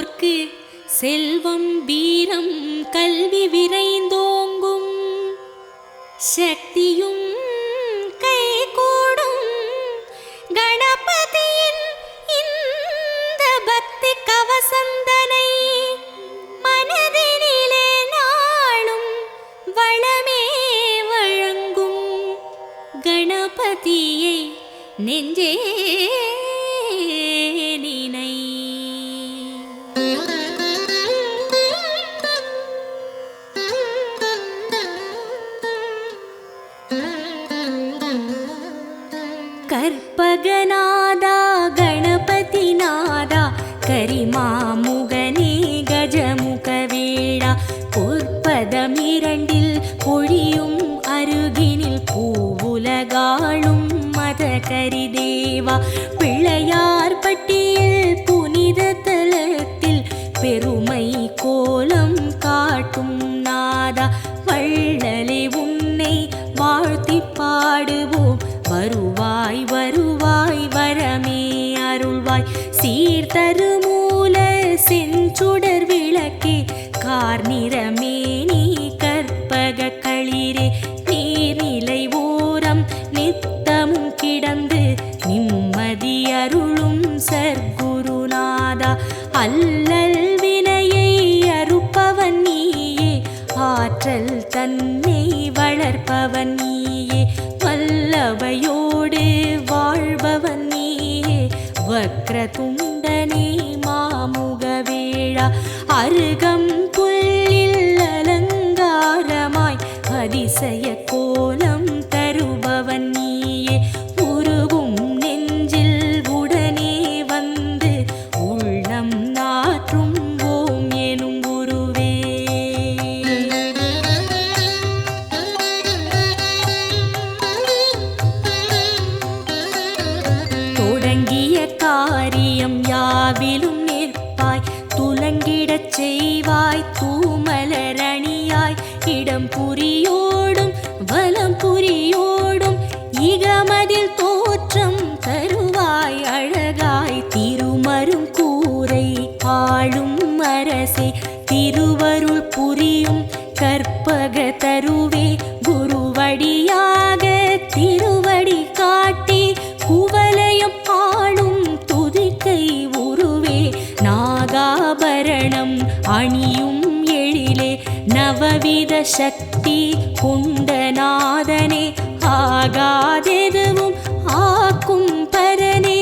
வாழ்வோர்க்கு செல்வம் வீரம் கல்வி விரைந்தோங்கும், சக்தியும் கைகூடும். கணபதியின் இந்த பக்தி கவசந்தனை மனதினிலே நாளும் வளமே வழங்கும். கணபதியை நெஞ்சே நினை. கற்பகநாதா கணபதிநாதா கரிமாமுகனே கஜமுகவேளா, பொற்பதமிரண்டில் பொழியும் அருகினில் பூவுலகாளும் மத கரிதேவா, பிள்ளையார் பட்டியில் புனித தலத்தில் பெருமை கோலம் காட்டும் நாதா, வள்ளலே உன்னை வாழ்த்தி பாடுவோம். வருவாய் வருவாய் வரமே அருள்வாய், சீர்தருமூல செஞ்சுடர் விளக்கே கார்நிறமே நீ கற்பக களிரே, நீர்நிலை ஓரம் நித்தமும் கிடந்து நிம்மதி அருளும் சர்க்குருநாதா, அல்லல் வினையை அறுப்பவன் நீயே, ஆற்றல் தன்னை வளர்ப்பவன் நீயே, வல்லவையோடு வாழ்பவன் நீயே, வக்ரதுண்டனே மாமுகவேளா, அருகம் புல்லில் அலங்காரமாய் அதிசய கோலம் தருபவன் நீயே, உருகும் நெஞ்சில் உடனே வந்து உள்ளம் நாற்றும் ஓம் எனும் குருவே. தொடங்கிய காரியம் யாவிலும் நிற்பாய், துலங்கிடச் செய்வாய் தூமலரணியாய், இடம் புரியோடும் வலம் புரியோடும் இகமதில் தோற்றம் தருவாய் அழகாய், திருமரும் கூரை ஆளும் அரசே, திருவருள் புரியும் கற்பக தருவே, குருவடியாக திருவடி காட்டி குவலயம் ஆளும் துதிக்கை உருவே, நாகாபரணம் அணியும் எழிலே, நவவித சக்தி கொண்ட நாதனே, ஆகாதெதுவும் ஆக்கும் பரனே,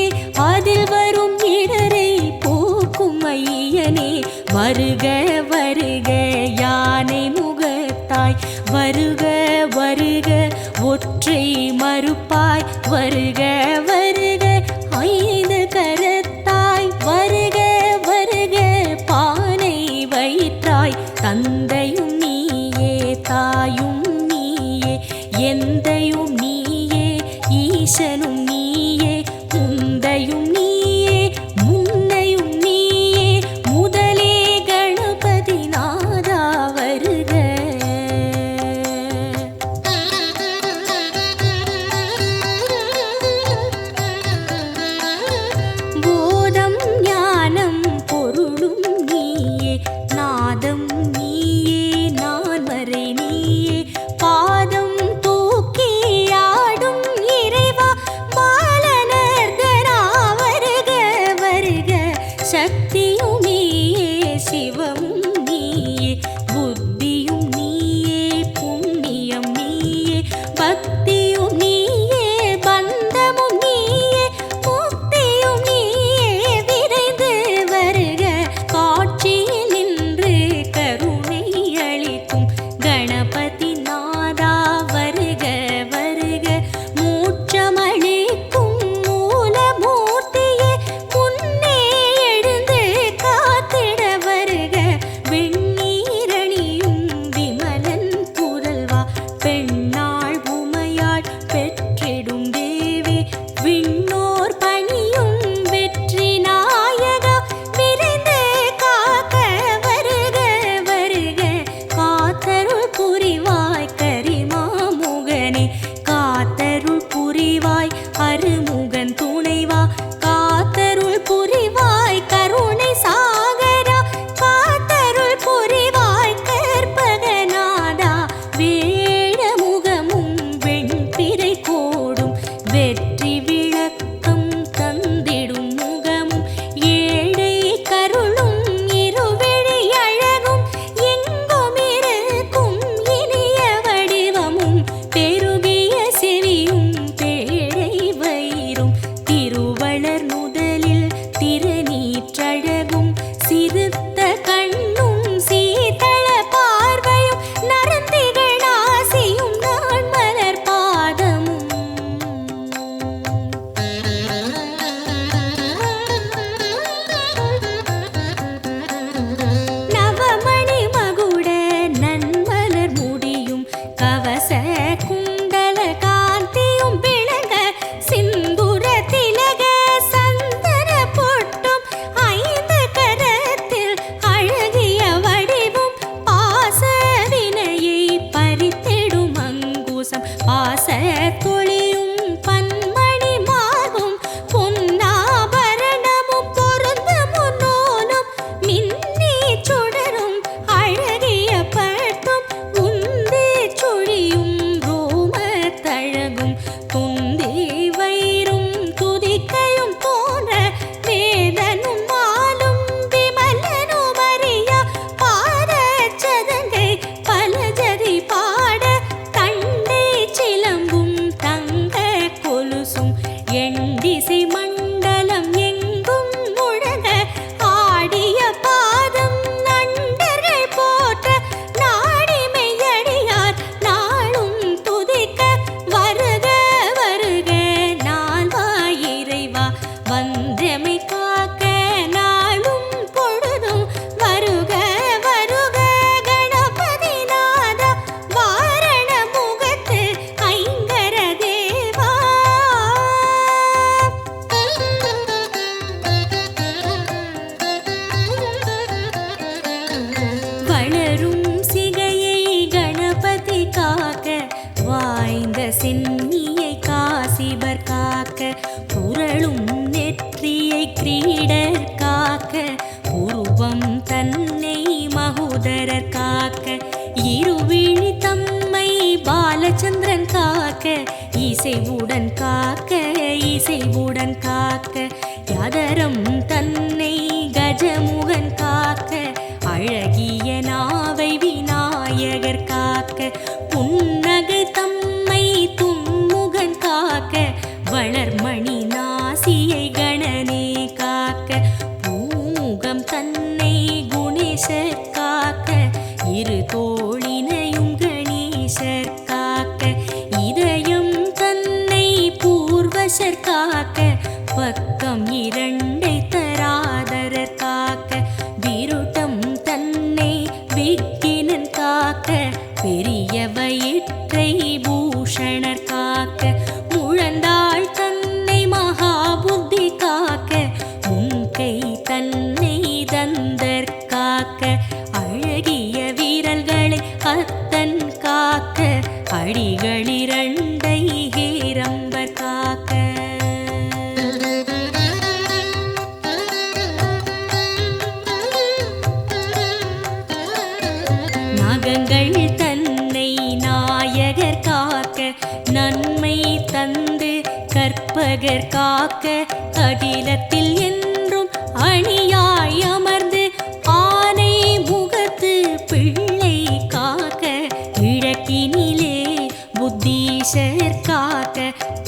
அதில் வரும் இடரை போக்கும் ஐயனே, வருக வருக யானை முகத்தாய், வருக வருக ஒற்றை மறுப்பாய், வருக வருக ஐந்து கரத்தாய், வருக வருக பானை வயிற்றாய், தந்தையும் நீயே தாயும் நீயே எந்தையும் நீயே ஈசனும் நீயே, முந்தையும் நீயே முன்னையும் நீயே, முதலே கணபதி நாதா வருக. போதம் ஞானம் பொருளும் நீயே, நாதம் நீயே நான்மறை நீயே, பாதம் தூக்கி ஆடும் இறைவா பாலனர்தனா வருக வருக, சக்தியும் நீயே சிவமும் நீயே, புத்தியும் நீயே புண்ணியம் நீயே, பக்தியும் நீயே பந்தமும் நீயே, முக்தியும் நீயே விரைந்து வருக, காட்சியில் நின்று கருணை அளிக்கும் கணபதி நாதா வருக வருக, மூச்சமளிக்கும் மூலமூர்த்தியே முன்னே எழுந்து காத்திட வருக, சிறுத்த கண்ணும் சீதள பார்வையும் நரந்திகள் ஆசியும் நான் மலர் பாதமும் நவமணி மகுட நன்மலர் முடியும் கவச குண்டல காந்தியும் விளங்க சிந்துர திலக சந்தன பொட்டும் ஐந்து கரத்தில் அழகிய வடிவும் பாச வினையை பறித்திடும் அங்குசம் பாச தொழியும் பன்மணி மார்பும் பொன்னாபரணமும் பொருந்த முன்னோலும் மின்னி சுடரும் அழகிய பட்டும் உந்தி சுழியும் ரோம தழகும் துந்தி வயிறும் துதிக்கையும் தோன்ற வேதனும் மாலும் விமலனும் அறியா பாத சதங்கை பல ஜதி பாட தண்டை சிலம்பும் தங்க கொலுசும் எண்டிசை மண்டலம் எங்கும் முழங்க ஆடிய பாதம் நண்டர்கள் போற்ற நாடி மெய்யடியார் நாளும் துதிக்க வருக வருக நால்வாய் இறைவா வந்தமை காக்க நாளும் பொழுதும் வருக வருக கணபதி நாதா வாரண முகத்து ஐங்கர தேவா வளரும் சிகையை கணபதி காக்க வாய்ந்த சென்னியை காசிபர் காக்க புரளும் நெற்றியை கிரீடர் காக்க உருவம் தன்னை மகோதரர் காக்க இருவிழி தம்மை பாலச்சந்திரன் காக்க இசைவுடன் காக்க இசைவுடன் காக்க யதரம் தன்னை கஜமுகன் காக்க அழகிய நாவை விநாயகர் காக்க புன்னகை தம்மை துன்முகன் காக்க வளர்மணி நாசியை கணனே காக்க பூமுகம் தன்னை குணேசர் காக்க இரு தோழினையும் கணேசர் காக்க இதயம் தன்னை பூர்வசர் காக்க பக்கம் இரண்டை தராதரர் காக்க விருட்டம் தன்னை விக்கினன் காக்க பெரிய வயிற்றை பூஷணர் காக்க முழந்தாள் தன்னை மகாபுத்தி காக்க முன்கை தன்னை தந்தர் காக்க அழகிய வீரல்களை அத்தன் காக்க அடிகளிரண்டை ஹேரம்பர் காக்க நகங்கள் தன்னை நாயகர் காக்க நன்மை தந்து கற்பகர் காக்க அகிலத்தில் என்றும் அணியாய் அமர்ந்து ஆனை முகத்து பிள்ளை காக்க கிழக்கினிலே புத்தீஷர் காக்க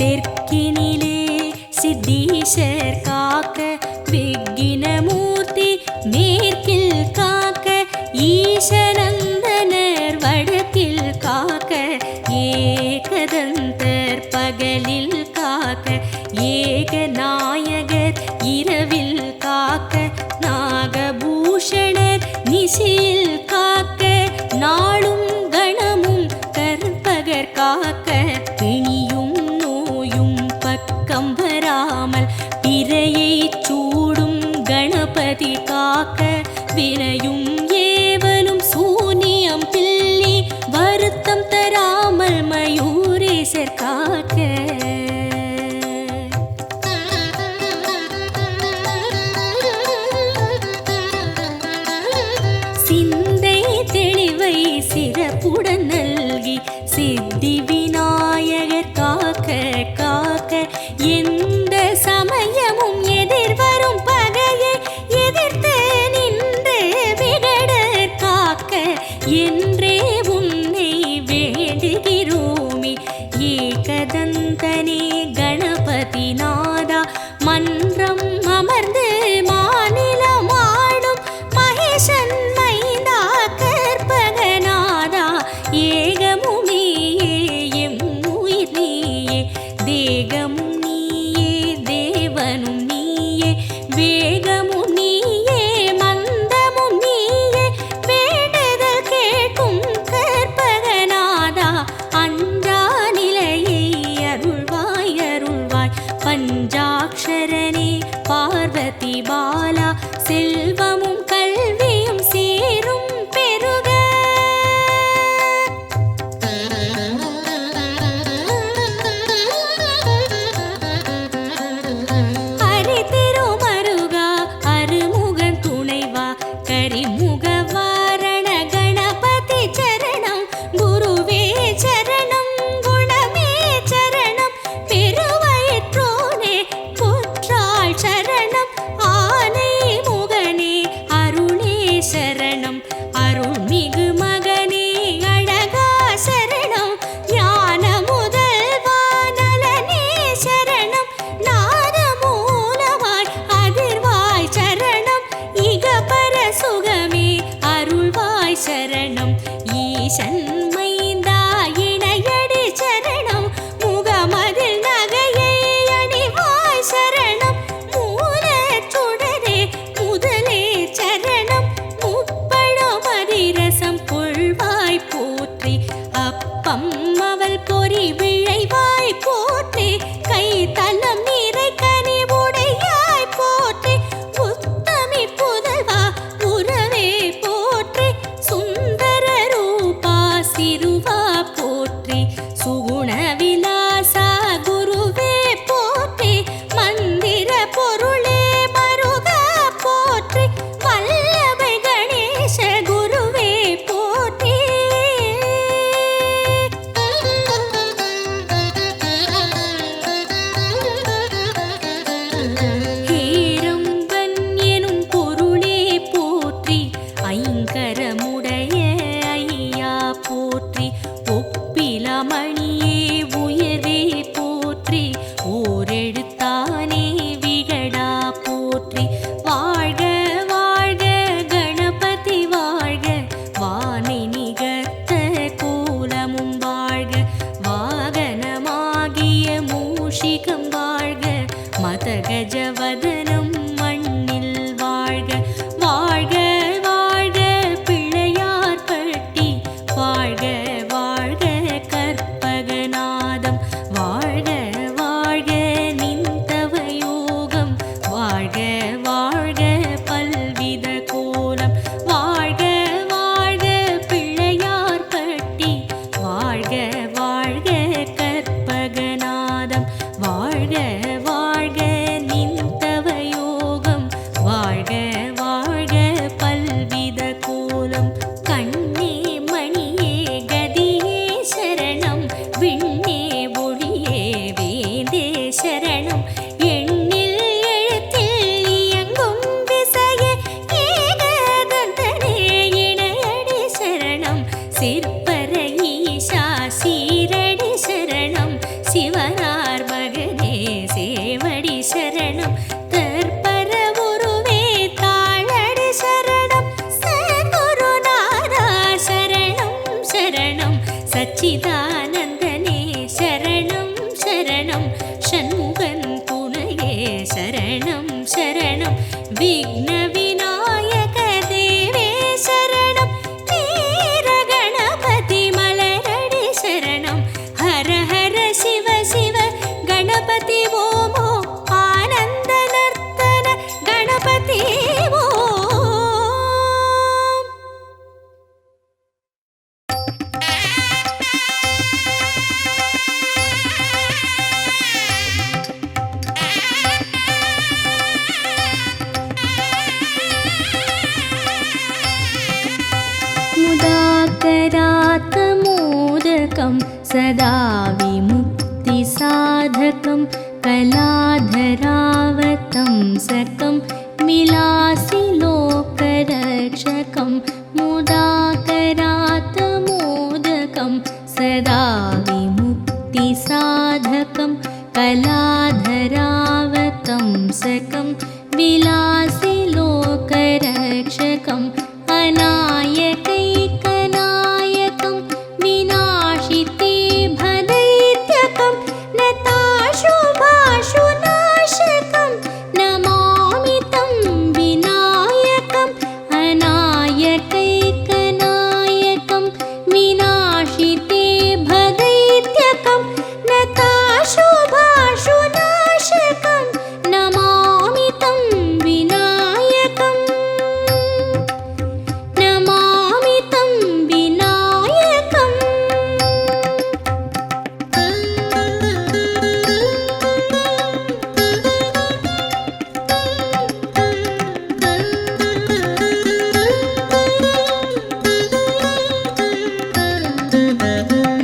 தெற்கினிலே சித்தீஷர் காக்க விக்கினமூர்த்தி மேற்கில் காக்க ஈசநந்தனர் வடக்கில் காக்க ஏகதந்தர் பகலில் காக்க ஏகநாயகர் இரவில் காக்க நாகபூஷணர் நிசியில் காக்க நாளும் கணமும் கற்பகர் காக்க பிணியும் நோயும் பக்கம் வராமல் பிறையை சூடும் கணபதி காக்க வினையும் ஏவலும் சூனியம் பில்லி வருத்தம் தராமல் மயூரேசர் காக்க சிந்தை தெளிவை சிறப்புடன் நல்கி சித்தி விநாயகர் காக்க காக்க எந்த சமயமும் எதிர்வரும் பகையை எதிர்த்து நின்று ஈசன்மைந்தா இணையடி சரணம் முகமதில் நகையை அணிவாய் சரணம் மூலச் சுடரே முதலே சரணம் முப்பழம் அதிரசம் கொள்வாய் போற்றி அப்பம் அவள் பொறி விழைவாய் போற்றி கை தலம் நீரை கனிவுடையாய் போற்றி உத்தமி புதல்வா உறவே போற்றி சுந்தர ரூபா சிறுவா போற்றி சுகுண விலாசா குருவே போற்றி மந்திர பொருளே மருகா போற்றி வல்லபை கணேச குருவே போற்றி ஹேரம்பன் எனும் பொருளே போற்றி ஐங்கரமுடைய ஐயா போற்றி ஒப்பிலமணியே உயர்வே போற்றி ஓரெழுத்தானே விகடா போற்றி வாழ்க வாழ்க கணபதி வாழ்க வானை நிகர்த்த கோலமும் வாழ்க வாகனமாகிய மூஷிகம் வாழ்க மதகஜவதனம் மண்ணில் வாழ்க வாழ்க வாழ்க பிள்ளையார் பட்டி வாழ்க வாழ்க கற்பகநாதம் வாழ்க வாழ்க நின்றவ யோகம் வாழ்க வாழ்க பல்வித கோலம் வாழ்க வாழ்க பிள்ளையார் பட்டி வாழ்க வாழ்க கற்பகநாதம் வாழ்க வாழ்க நின்றவ யோகம் வாழ்க வாழ்க பல்வித கோலம் கண்ணே மணியே கதியே சரணம் விண்ணே ஒளியே வேந்தே சரணம் எண்ணில் எழுத்தில் இயங்கும் விசையே ஏகதந்தனே இணையடி சரணம் சிற்பர ஈசா சீரடி சரணம் சிவனார் மகனே சேவடி சரணம் தற்பர உருவே தாளடி சரணம் சகுருநாதா சரணம் சரணம் சச்சிதானந்தனே சரணம் சரணம் ஷண்முகன் துணையே சரணம் சரணம் விக்ன விநாயக தேவே சரணம் வீர கணபதி மலரடி சரணம் ஹர ஹர சிவ சிவ கணபதி ஓமோ ஆனந்த நர்த்தன கணபதி ஓம் मुदाकरात्मोदकं सदा विमुक्तिसाधकं कलाधरावतंसकं मिलासि लोकरक्षकं मुदाकरात्मोदकं सदा विमुक्तिसाधकं कलाधरावतंसकं विलासि लोकरक्षकम् अनायकैकनायकं विनाशिते भदैत्यकं नताशुभाशुनाशकं नमामि तं विनायकम् अनायकैकनायकं विनाशिते भदैत्यकं नताशुभाशुनाशकं नमामि तं विनायकम् नमामि तं विनायकम्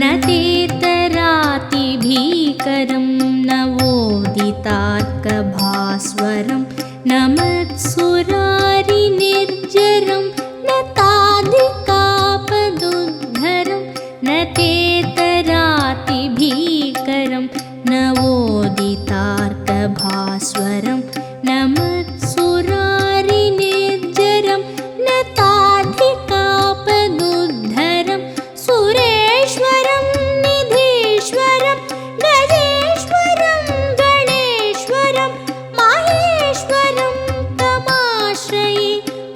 न तेतरातिभीकरं नवोदितात्कभास्वरं न मत्सुरारिनिर्जरं न ताधिकापदुद्धरं न तेतरातिभीकरं नवोदितार्कभास्वरं न मत्सुरारिनिर्जरं न ताधिकापदुद्धरं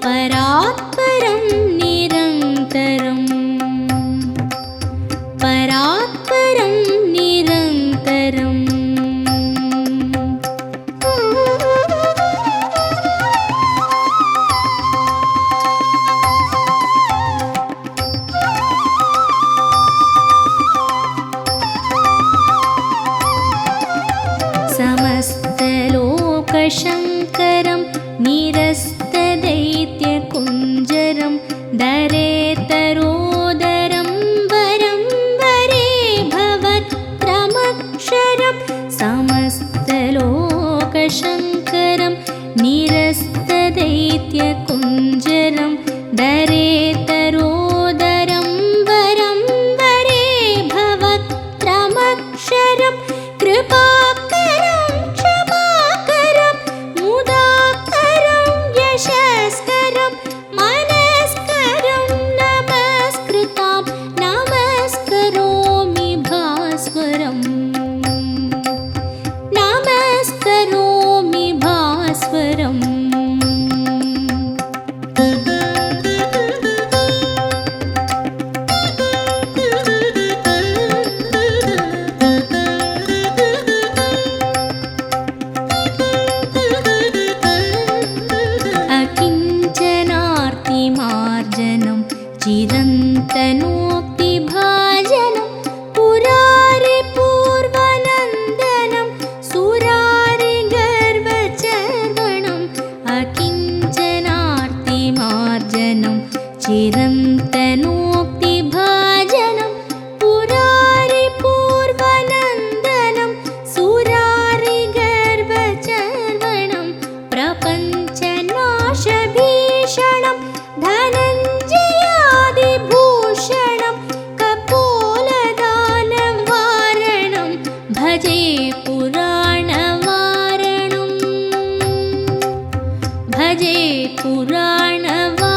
परात्परं निरन्तरम् परात्परं निरन्तरम् समस्तलोकशङ्करं निरस्तदैत्यकुञ्जरं दरेतरोदरं वरं वरे भवत्रमक्षरं समस्तलोकशङ्करं निरस्तदैत्यकुञ्जरं दरेतरोदरं वरं वरे भवत्रमक्षरं कृपाकरं क्षमाकरं मुदाकरं यशस्करं मनस्करं नमस्कृतां नमस्करोमि भास्वरम् नमस्करोमि भास्वरम् अकिञ्चनार्तिमार्जनं चिरन्तनोक्तिभाजनं पुरारिपूर्वनन्दनं सुरारिगर्वचर्वणम् अकिञ्चनार्तिमार्जनं चिरन्तनोक्तिभाजनं पुरारिपूर्वनन्दनं सुरारिगर्वचर्वणं प्रपञ्चनाशभीषणं धनञ्जयादिभूषणं कपोलदानवारणं भजे पुराणवारणं भजे पुराणवारणम्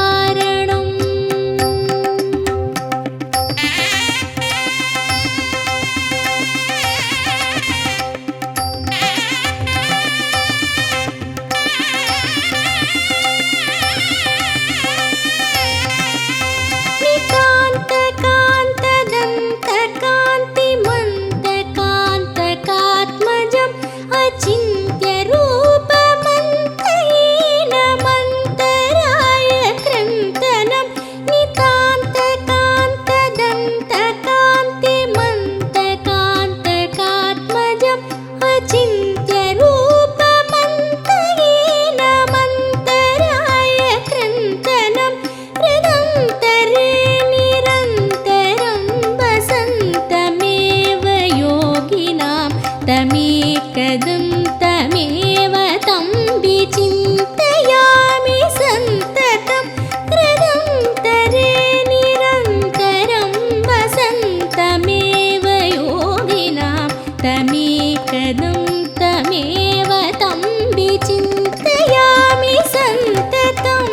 नितान्तकान्तदन्तकान्तिमन्तकान्तकात्मजम् अचिन्त्यरूपमन्तहीनमन्तराय कृन्तनं नितान्तकान्तदन्तकान्तिमन्तकान्तकात्मजम् अचिन्त्यरूपमन्तहीनमन्तराय कृन्तनं हृदन्तरे निरन्तरं वसन्तमेव योगिनां तमेकदं तमेव तं विचिन्तयामि सन्ततं हृदन्तरे निरन्तरं वसन्तमेव योगिनां तमेकदं तमेव तं विचिन्तयामि सन्ततम्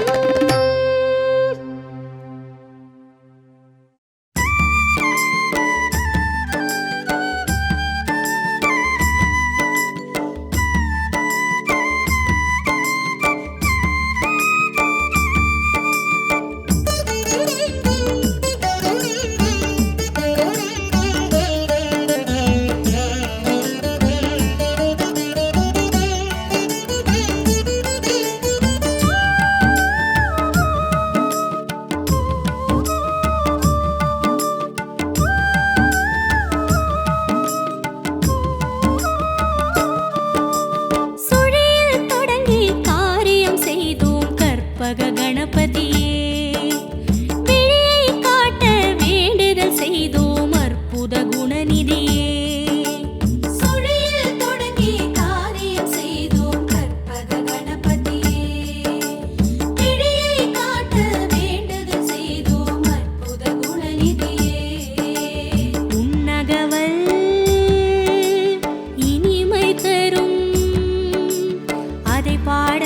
பாட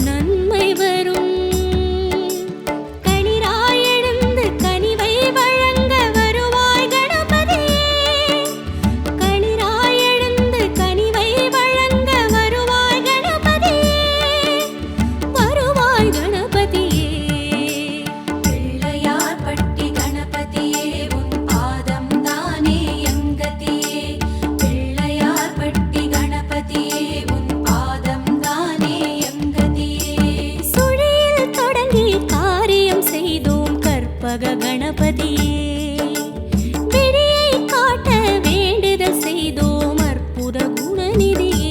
நன்மை வரும். கணபதியே விழியை காட்ட வேண்டுதல் செய்தோம் அற்புத குணநிதியே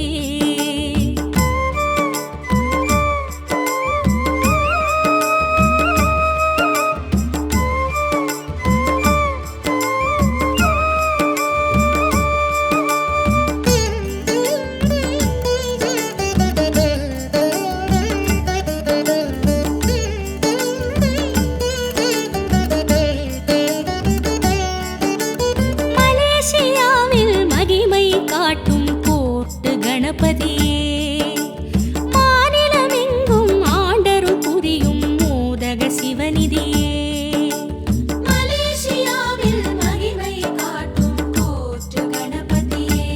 கணபதியே மாநிலமெங்கும் ஆண்டருள் புரியும் மோதக சிவநிதியே மலேசியாவில் மகிமை காட்டும் போற்று கணபதியே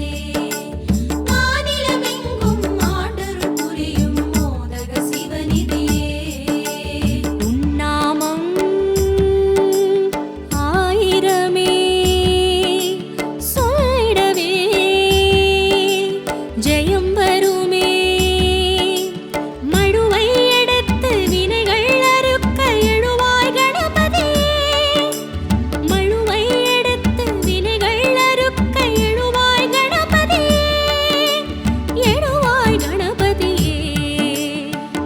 மாநிலமெங்கும் ஆண்டருள் புரியும் மோதக சிவநிதியே உன்னாமம் ஆயிரமே சொல்லிடவே ஜெயம் வருமே மழுவை எடுத்து வினைகள் அறுக்க எழுவாய் கணபதியே மழுவை எடுத்து வினைகள் அறுக்க எழுவாய் கணபதியே எழுவாய் கணபதியே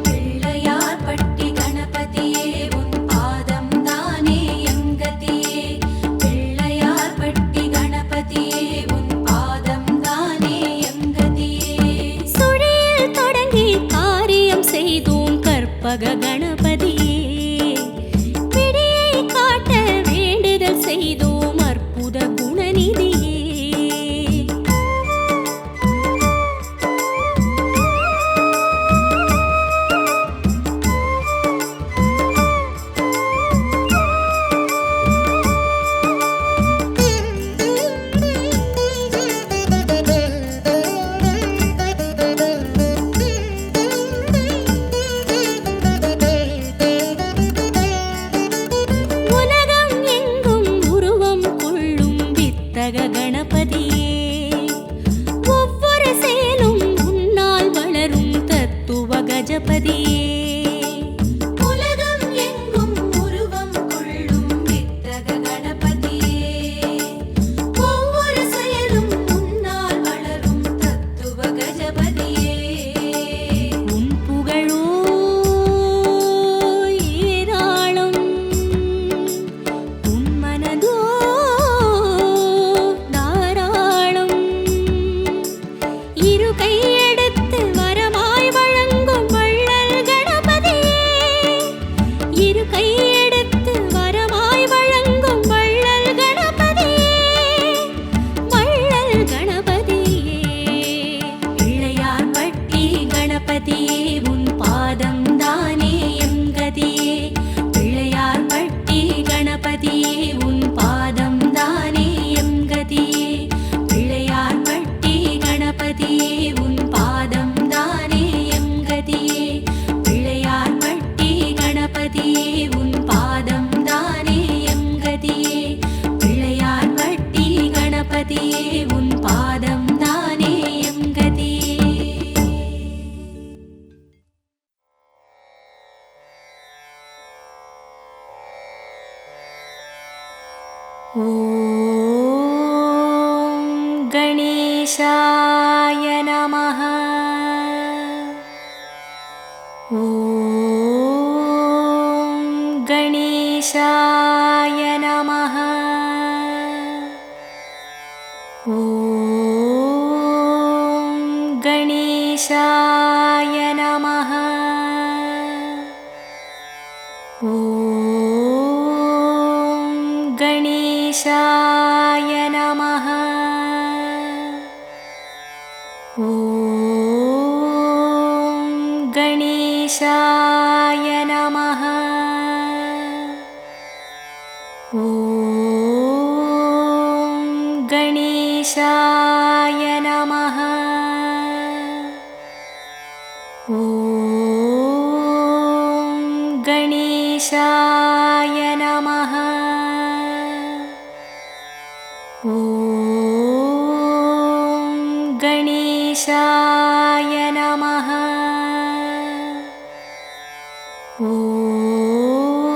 பிள்ளையார் பட்டி கணபதியே உன் பாதம் தானே எங்கதியே பிள்ளையார் பட்டி கணபதியே உன் பாதம் தானே சுழியில் தொடங்கி காரியம் செய்தோம் கற்பக கணபதியே விழியை காட்ட வேண்டுதல் செய்தோம் அற்புத குணநிதியே கணபதியே ஒவ்வொரு செயலும் உன்னால் வளரும் தத்துவ கஜபதியே உலகம் எங்கும் உருவம் கொள்ளும் வித்தக கணபதியே ஒவ்வொரு செயலும் உன்னால் வளரும் தத்துவ கஜபதியே உன் புகழோ ஏராளம் உன் மனதோ கையெடுத்து வரமாய் வழங்கும் வள்ளல் கணபதியே இரு கையெடுத்து வரமாய் வழங்கும் வள்ளல் கணபதியே வள்ளல் கணபதியே பிள்ளையார் பட்டி கணபதியே உன் பாதம் தானே எம் கதியே பிள்ளையார் பட்டி கணபதியே உன் பாதம் தானே எம் கதியே பிள்ளையார் பட்டி கணபதியே உன் பாதம் தானே எம் கதியே பிள்ளையார் பட்டி கணபதியே உன் பாதம் தானே எம் கதியே பிள்ளையார் பட்டி கணபதியே உன் பாதம் தானே எம் கதியே ஓம் गणेशाय नमः ஓம் गणेशाय नमः ஓம் गणेशाय नमः ஓம் गणेशाय नमः ஓம் गणेशाय नमः ஓம் गणेशाय नमः ஓம் गणेशाय नमः ஓம் गणेशाय नमः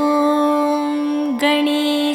ஓம் गणेशाय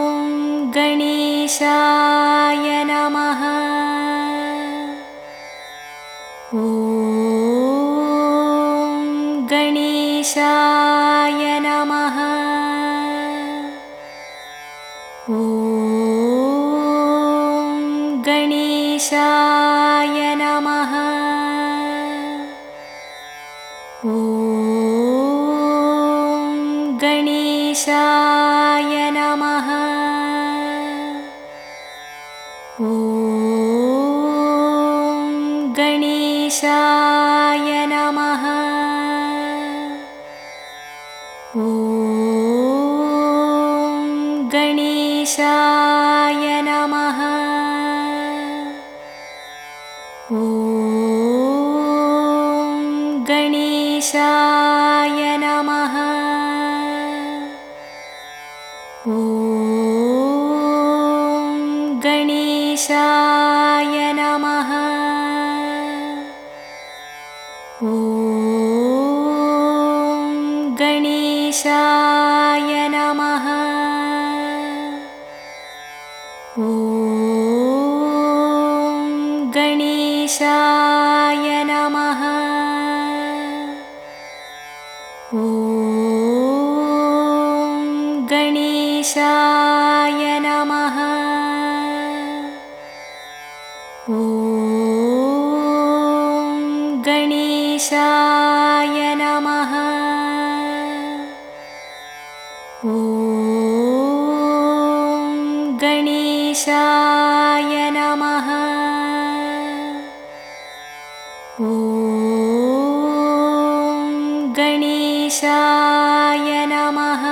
गणेशाय नमः। ॐ गणेशाय नमः। ॐ गणेशाय नमः। ॐ गणेशाय नमः। ॐ गणेशाय नमः। ॐ गणेशाय नमः। ॐ गणेशाय नमः। ॐ गणेशाय नमः। ॐ गणेशाय नमः। ॐ गणेशाय नमः। ॐ गणेशाय नमः। ॐ गणेशाय नमः। ॐ गणेशाय नमः। ॐ गणेशाय नमः।